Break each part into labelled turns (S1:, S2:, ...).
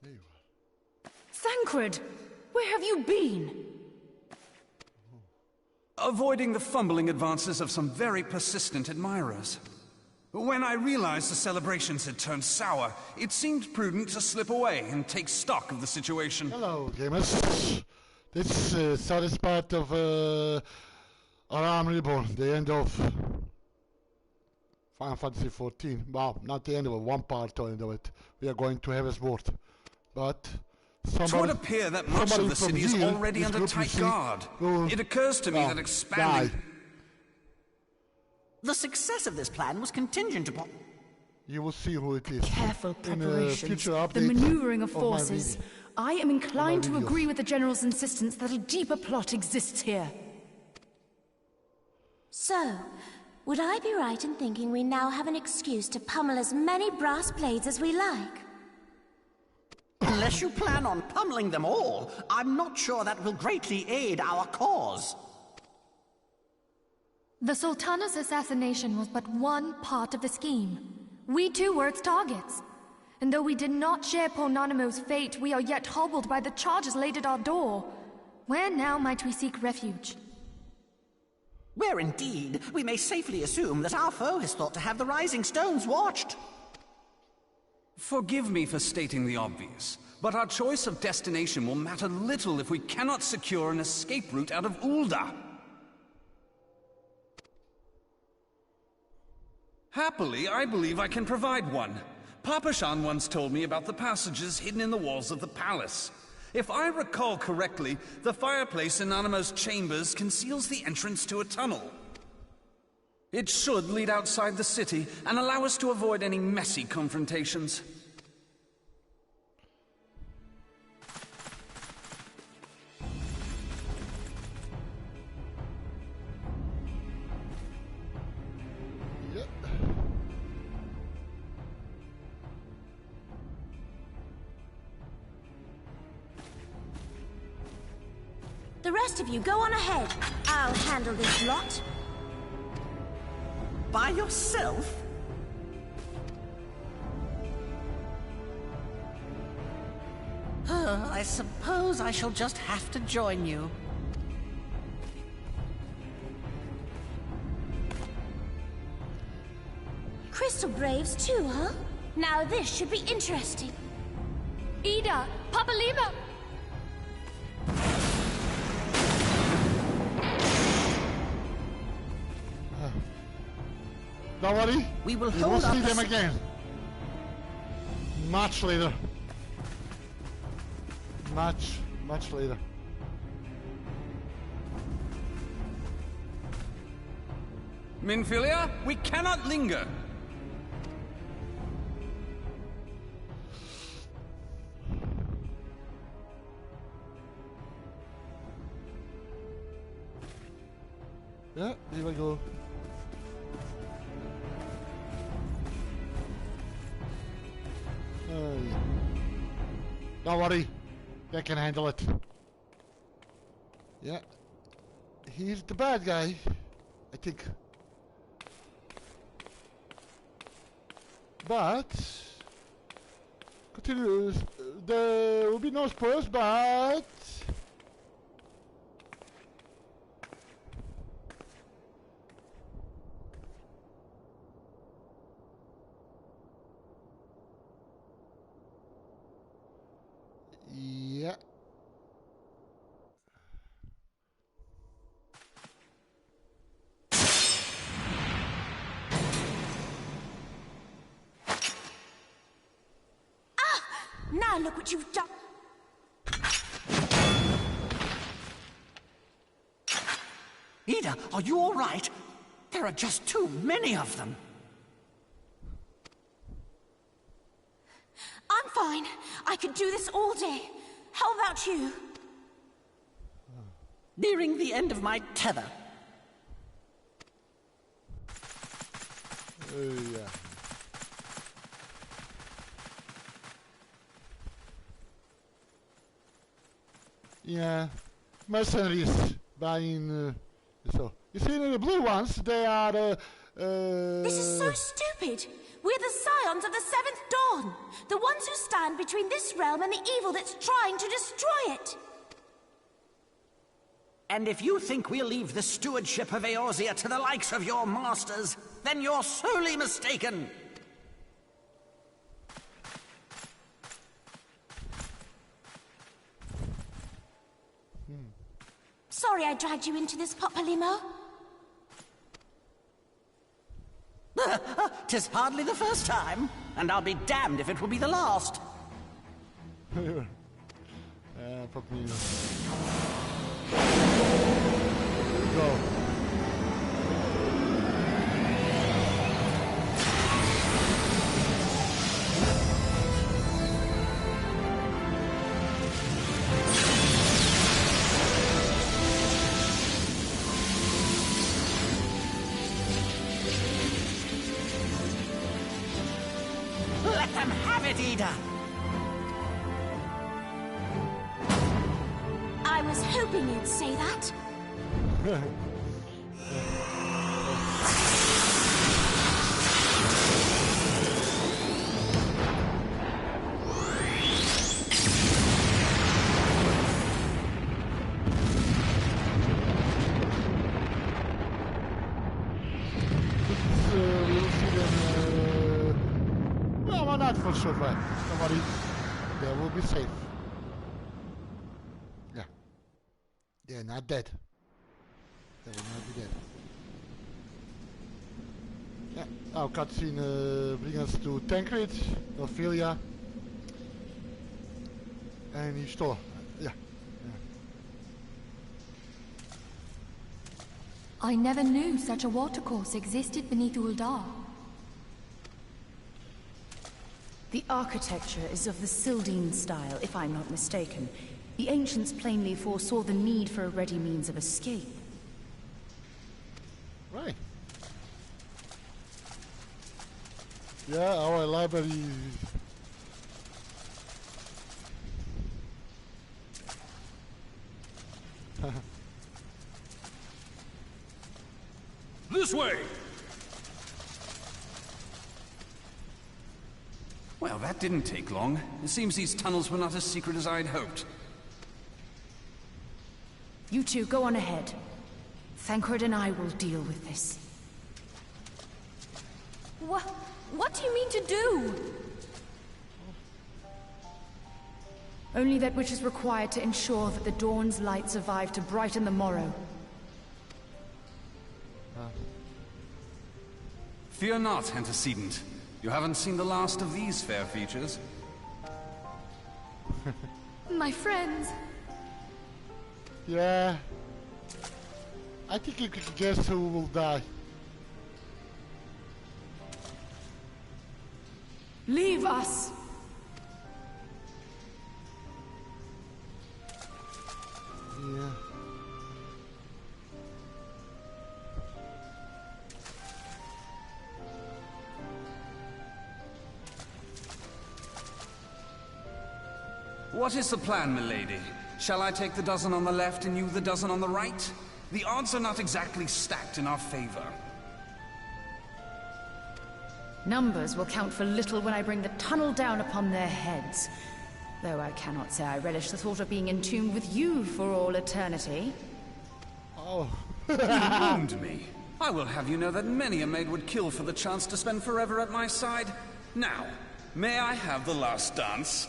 S1: There you are.
S2: Thancred! Where have you been?
S3: Avoiding the fumbling advances of some very persistent admirers. When I realized the celebrations had turned sour, it seemed prudent to slip away and take stock of the situation.
S1: Hello, gamers. This is saddest part of our Arm Reborn, the end of Final Fantasy XIV. Well, not the end of it, one part of it. We are going to have a sword. But
S3: it would appear that much of the city is already under tight guard. It occurs to me that expanding...
S4: The success of this plan was contingent upon...
S1: You will see who it is.
S2: Careful preparations, the
S1: maneuvering
S2: maneuvering of forces. I am inclined to agree with the General's insistence that a deeper plot exists here.
S5: So, would I be right in thinking we now have an excuse to pummel as many brass blades as we like?
S4: Unless you plan on pummeling them all, I'm not sure that will greatly aid our cause.
S6: The Sultana's assassination was but one part of the scheme. We too were its targets. And though we did not share Ponanimo's fate, we are yet hobbled by the charges laid at our door. Where now might we seek refuge?
S4: Where indeed, we may safely assume that our foe has thought to have the Rising Stones watched.
S3: Forgive me for stating the obvious, but our choice of destination will matter little if we cannot secure an escape route out of Ul'dah. Happily, I believe I can provide one. Papa Shan once told me about the passages hidden in the walls of the palace. If I recall correctly, the fireplace in Animo's chambers conceals the entrance to a tunnel. It should lead outside the city and allow us to avoid any messy confrontations.
S5: The rest of you go on ahead. I'll handle this lot.
S4: By yourself? I suppose I shall just have to join you.
S5: Crystal Braves too, huh? Now this should be interesting.
S6: Ida! Papalima!
S1: Don't worry,
S4: we will
S1: see them again. Much later. Much later.
S3: Minfilia, we cannot linger.
S1: Yeah, here we go. Don't worry, they can handle it. Yeah, he's the bad guy, I think. But continue. There will be no spoilers, but yeah.
S5: Now look what you've done.
S4: Ida, are you all right? There are just too many of them.
S5: I'm fine. I could do this all day. How about you?
S4: Nearing the end of my tether.
S1: Yeah. Yeah, mercenaries buying. So you see, the blue ones, they are.
S5: This is so stupid. We're the scions of the Seventh Dawn. The ones who stand between this realm and the evil that's trying to destroy it.
S4: And if you think we'll leave the stewardship of Eorzea to the likes of your masters, then you're sorely mistaken.
S5: Sorry I dragged you into this, Popolimo.
S4: 'Tis hardly the first time, and I'll be damned if it will be the last.
S1: Probably. Go.
S4: Let them have it, Ida!
S5: I was hoping you'd say that.
S1: We'll see them. No, why not for sure, right? Don't worry. They will be safe. Yeah. They're not dead. They will not be dead. Yeah. Our cutscene brings us to Tancred, Ophelia, and he's store. Yeah.
S6: I never knew such a watercourse existed beneath Uldar.
S2: The architecture is of the Sildine style, if I'm not mistaken. The ancients plainly foresaw the need for a ready means of escape.
S1: Right. Yeah, our library.
S3: This way! Well, that didn't take long. It seems these tunnels were not as secret as I'd hoped.
S2: You two go on ahead. Thancred and I will deal with this.
S6: What do you mean to do?
S2: Only that which is required to ensure that the dawn's light survive to brighten the morrow.
S3: Fear not, antecedent. You haven't seen the last of these fair features.
S6: My friends.
S1: Yeah. I think you could guess who will die.
S2: Leave us!
S1: Yeah.
S3: What is the plan, milady? Shall I take the dozen on the left and you the dozen on the right? The odds are not exactly stacked in our favor.
S2: Numbers will count for little when I bring the tunnel down upon their heads. Though I cannot say I relish the thought of being entombed with you for all eternity.
S1: Oh.
S3: You wound me. I will have you know that many a maid would kill for the chance to spend forever at my side. Now, may I have the last dance?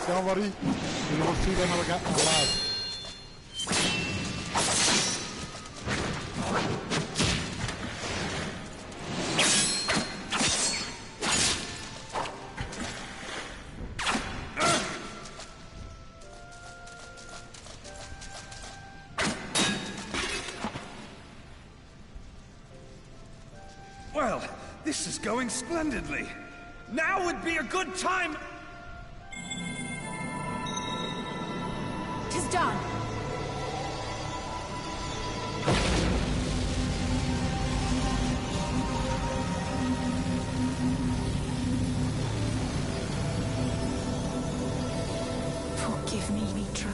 S1: Don't worry, you will see them alive.
S3: Well, this is going splendidly. Now would be a good time.
S2: 'Tis done.
S7: Forgive me, Mitra.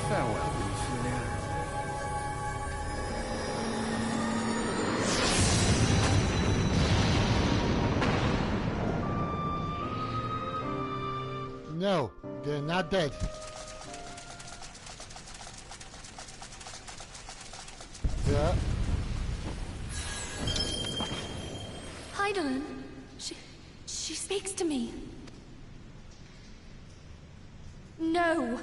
S3: Farewell, Julia.
S1: No, they're not dead. Yeah.
S6: Heidelin, she speaks to me. No.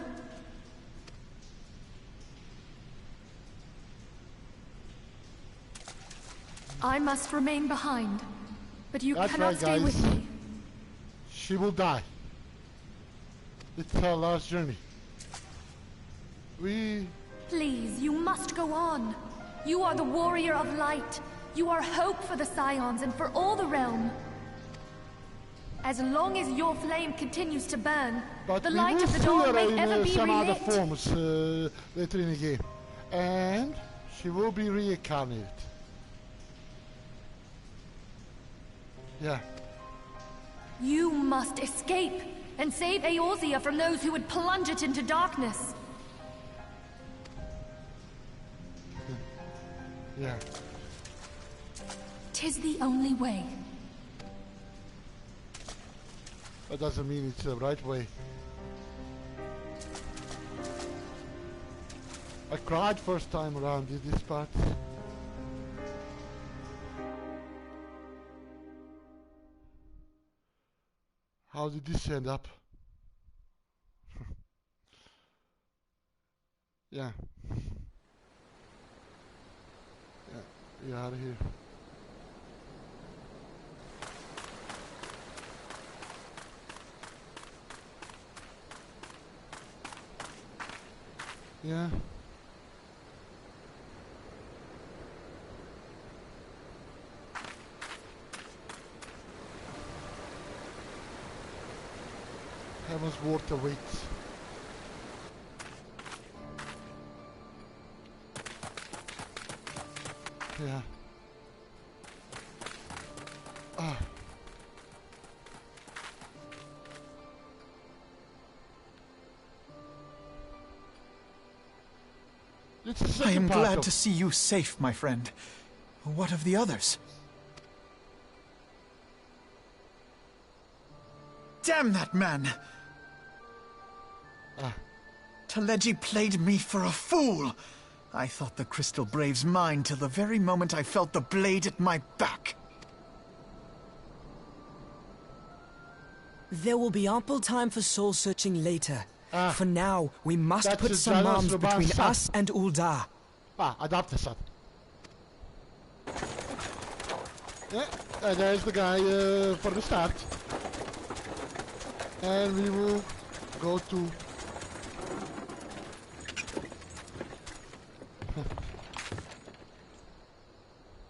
S6: I must remain behind, but you
S1: That's
S6: cannot
S1: right,
S6: stay
S1: guys.
S6: with me.
S1: She will die. It's her last journey.
S6: Please, you must go on. You are the warrior of light. You are hope for the Scions and for all the realm. As long as your flame continues to burn,
S1: But
S6: the
S1: we
S6: light
S1: will
S6: of the
S1: see
S6: dawn
S1: her
S6: may
S1: in
S6: ever be
S1: some other
S6: relit.
S1: forms later in the game. And she will be reincarnated. Yeah.
S6: You must escape and save Eorzea from those who would plunge it into darkness.
S1: Yeah.
S6: 'Tis the only way.
S1: That doesn't mean it's the right way. I cried first time around in this part. How did this end up? Yeah. Yeah, we're out of here. Yeah. Heaven's water waits. Yeah. Ah. It's the
S8: I
S1: second
S8: am
S1: part
S8: glad
S1: of-
S8: to see you safe, my friend. What of the others? Damn that man! Teleji played me for a fool! I thought the Crystal Brave's mine till the very moment I felt the blade at my back.
S9: There will be ample time for soul-searching later.
S1: Ah.
S9: For now, we must
S1: That's
S9: put
S1: a
S9: some
S1: Janos
S9: arms
S1: Raban
S9: between
S1: son.
S9: us and Ul'dah.
S1: Adapt the Yeah, there's the guy for the start. And we will go to...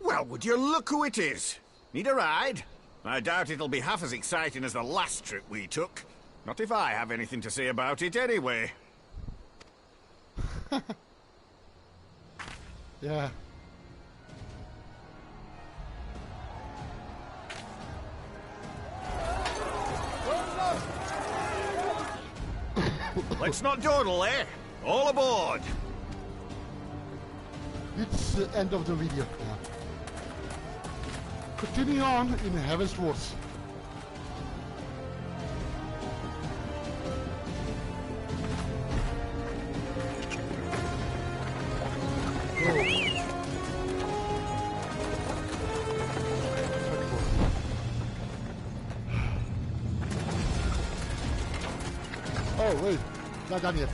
S10: Well, would you look who it is? Need a ride? I doubt it'll be half as exciting as the last trip we took. Not if I have anything to say about it anyway.
S1: Yeah.
S10: Let's not dawdle, eh? All aboard!
S1: It's the end of the video now. Continue on in Heaven's Wars. Oh wait, not done yet.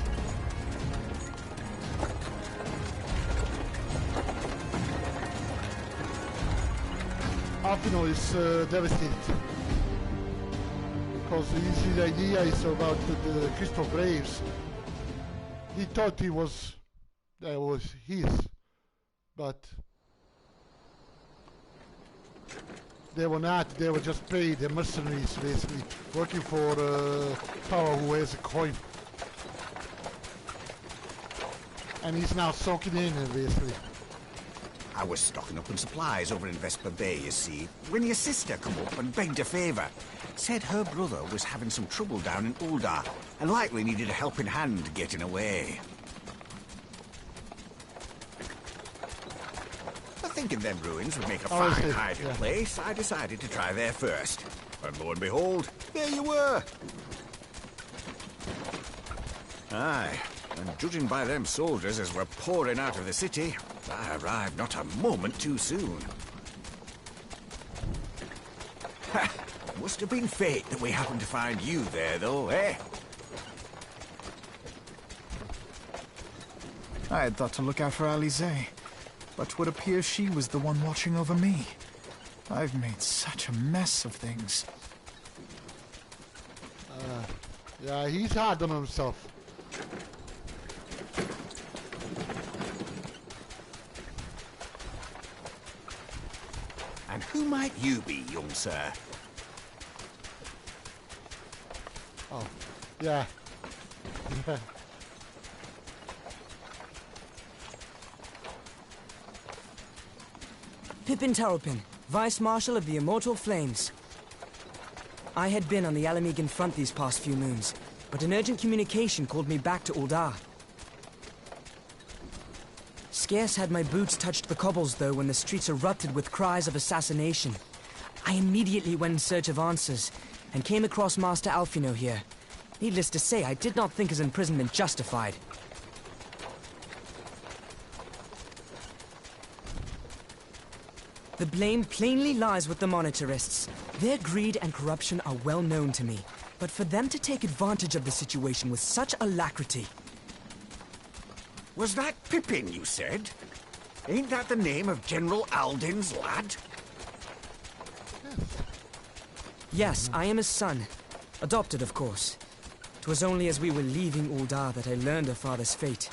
S1: Alpino is devastated because the idea is about the Crystal Graves. He thought that was his, but they were not. They were just paid. They're mercenaries, basically working for Power, who has a coin, and he's now soaking in, basically.
S10: I was stocking up on supplies over in Vesper Bay, you see, when your sister come up and begged a favour. Said her brother was having some trouble down in Uldar, and likely needed a helping hand getting away. Thinking them ruins would make a fine hiding place, I decided to try there first. And lo and behold, there you were! Aye, and judging by them soldiers as were pouring out of the city, I arrived not a moment too soon. Ha! Must have been fate that we happened to find you there, though, eh?
S8: I had thought to look out for Alize, but would appear she was the one watching over me. I've made such a mess of things.
S1: Yeah, he's hard on himself.
S10: And who might you be, young sir?
S1: Oh, yeah. Yeah.
S9: Pippin Taropin, Vice Marshal of the Immortal Flames. I had been on the Alamegan front these past few moons, but an urgent communication called me back to Uldar. Scarce had my boots touched the cobbles, though, when the streets erupted with cries of assassination. I immediately went in search of answers, and came across Master Alfino here. Needless to say, I did not think his imprisonment justified. The blame plainly lies with the Monitarists. Their greed and corruption are well known to me, but for them to take advantage of the situation with such alacrity...
S10: Was that Pippin, you said? Ain't that the name of General Aldin's lad?
S9: Yes, I am his son. Adopted, of course. 'Twas only as we were leaving Uldar that I learned of father's fate.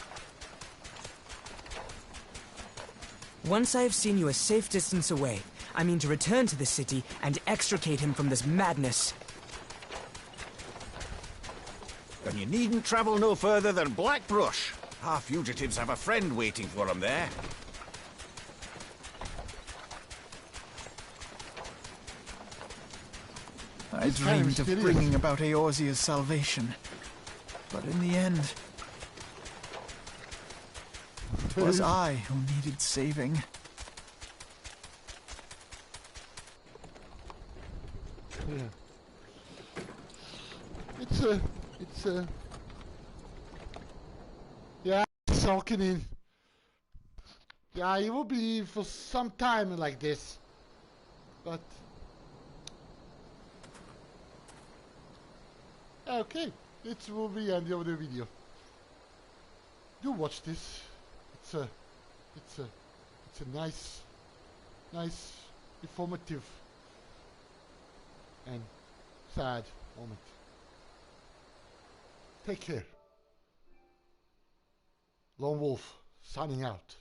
S9: Once I have seen you a safe distance away, I mean to return to the city and extricate him from this madness.
S10: Then you needn't travel no further than Blackbrush. Our fugitives have a friend waiting for them there.
S8: I dreamed of bringing about Eorzea's salvation, but in the end, it was I who needed saving.
S1: Yeah. Yeah, soaking in. Yeah, it will be for some time like this, but okay, it will be the end of the video. Do watch this. It's a nice, informative and sad moment. Take care. Lone Wolf signing out.